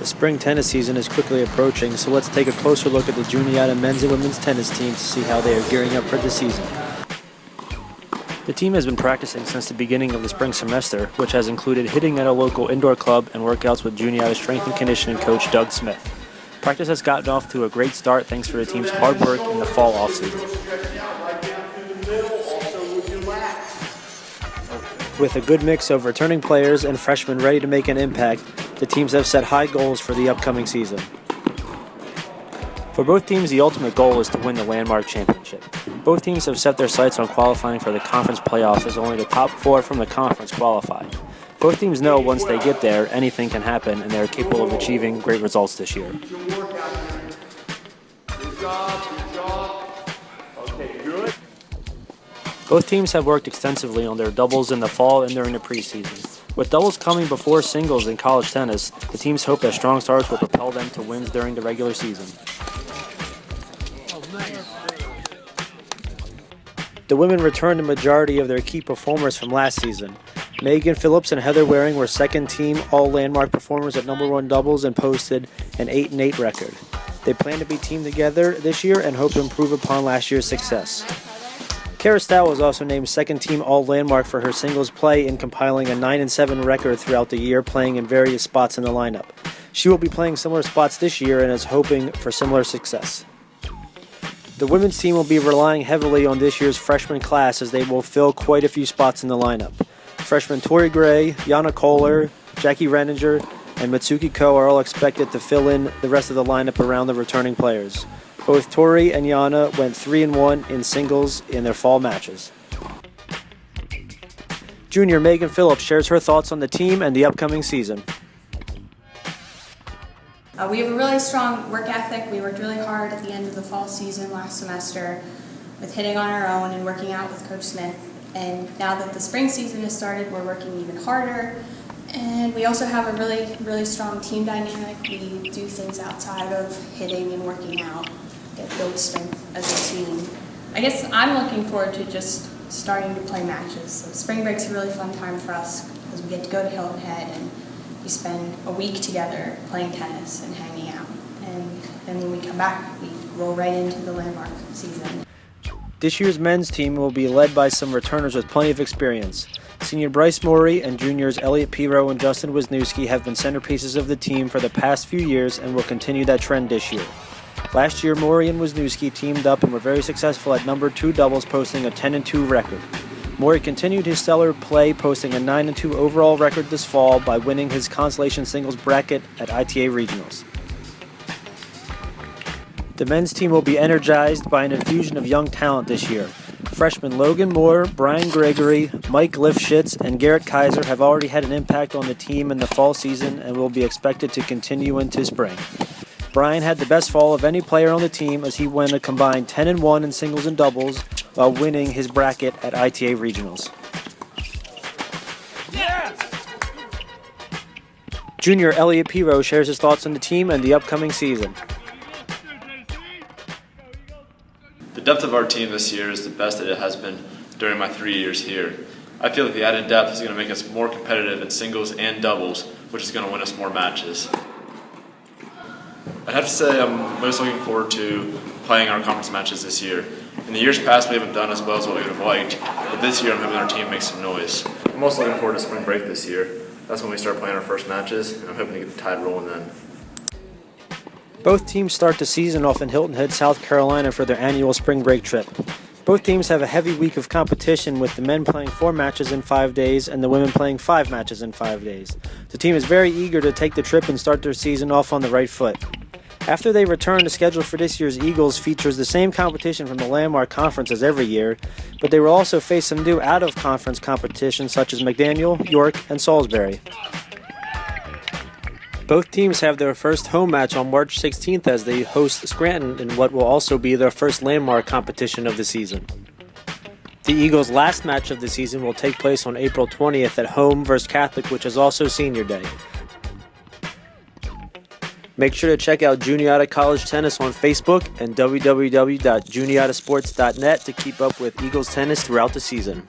The spring tennis season is quickly approaching, so let's take a closer look at the Juniata men's and women's tennis teams to see how they are gearing up for the season. The team has been practicing since the beginning of the spring semester, which has included hitting at a local indoor club and workouts with Juniata strength and conditioning coach Doug Smith. Practice has gotten off to a great start thanks to the team's hard work in the fall offseason. With a good mix of returning players and freshmen ready to make an impact, the teams have set high goals for the upcoming season. For both teams, the ultimate goal is to win the Landmark Championship. Both teams have set their sights on qualifying for the conference playoffs as only the top 4 from the conference qualify. Both teams know once they get there, anything can happen, and they are capable of achieving great results this year. Both teams have worked extensively on their doubles in the fall and during the preseason. With doubles coming before singles in college tennis, the teams hope that strong starts will propel them to wins during the regular season. The women returned the majority of their key performers from last season. Megan Phillips and Heather Waring were second-team All-Landmark performers at number 1 doubles and posted an 8-8 record. They plan to be teamed together this year and hope to improve upon last year's success. Kara Stout was also named second-team All-Landmark for her singles play in compiling a 9-7 record throughout the year, playing in various spots in the lineup. She will be playing similar spots this year and is hoping for similar success. The women's team will be relying heavily on this year's freshman class as they will fill quite a few spots in the lineup. Freshmen Tori Gray, Yana Kohler, Jackie Renninger, and Mitsuki Ko are all expected to fill in the rest of the lineup around the returning players. Both Tori and Yana went 3-1 in singles in their fall matches. Junior Megan Phillips shares her thoughts on the team and the upcoming season. We have a really strong work ethic. We worked really hard at the end of the fall season last semester with hitting on our own and working out with Coach Smith. And now that the spring season has started, we're working even harder. And we also have a really strong team dynamic. We do things outside of hitting and working out, build strength as a team. I guess I'm looking forward to just starting to play matches. So spring break's a really fun time for us because we get to go to Hilton Head and we spend a week together playing tennis and hanging out. And then when we come back, we roll right into the Landmark season. This year's men's team will be led by some returners with plenty of experience. Senior Bryce Morey and juniors Elliot Piro and Justin Wisniewski have been centerpieces of the team for the past few years and will continue that trend this year. Last year, Morey and Wisniewski teamed up and were very successful at number 2 doubles, posting a 10-2 record. Morey continued his stellar play, posting a 9-2 overall record this fall by winning his consolation singles bracket at ITA Regionals. The men's team will be energized by an infusion of young talent this year. Freshmen Logan Moore, Brian Gregory, Mike Lifshitz, and Garrett Kaiser have already had an impact on the team in the fall season and will be expected to continue into spring. Brian had the best fall of any player on the team as he won a combined 10-1 in singles and doubles while winning his bracket at ITA Regionals. Yeah! Junior Elliot Piro shares his thoughts on the team and the upcoming season. The depth of our team this year is the best that it has been during my 3 years here. I feel like the added depth is going to make us more competitive in singles and doubles, which is going to win us more matches. I'd have to say I'm most looking forward to playing our conference matches this year. In the years past, we haven't done as well as what we would have liked, but this year I'm hoping our team makes some noise. I'm also looking forward to spring break this year. That's when we start playing our first matches, and I'm hoping to get the tide rolling then. Both teams start the season off in Hilton Head, South Carolina for their annual spring break trip. Both teams have a heavy week of competition, with the men playing 4 matches in 5 days and the women playing 5 matches in 5 days. The team is very eager to take the trip and start their season off on the right foot. After they return, the schedule for this year's Eagles features the same competition from the Landmark Conference as every year, but they will also face some new out-of-conference competition such as McDaniel, York, and Salisbury. Both teams have their first home match on March 16th as they host Scranton in what will also be their first Landmark competition of the season. The Eagles' last match of the season will take place on April 20th at home versus Catholic, which is also Senior Day. Make sure to check out Juniata College Tennis on Facebook and www.juniatasports.net to keep up with Eagles tennis throughout the season.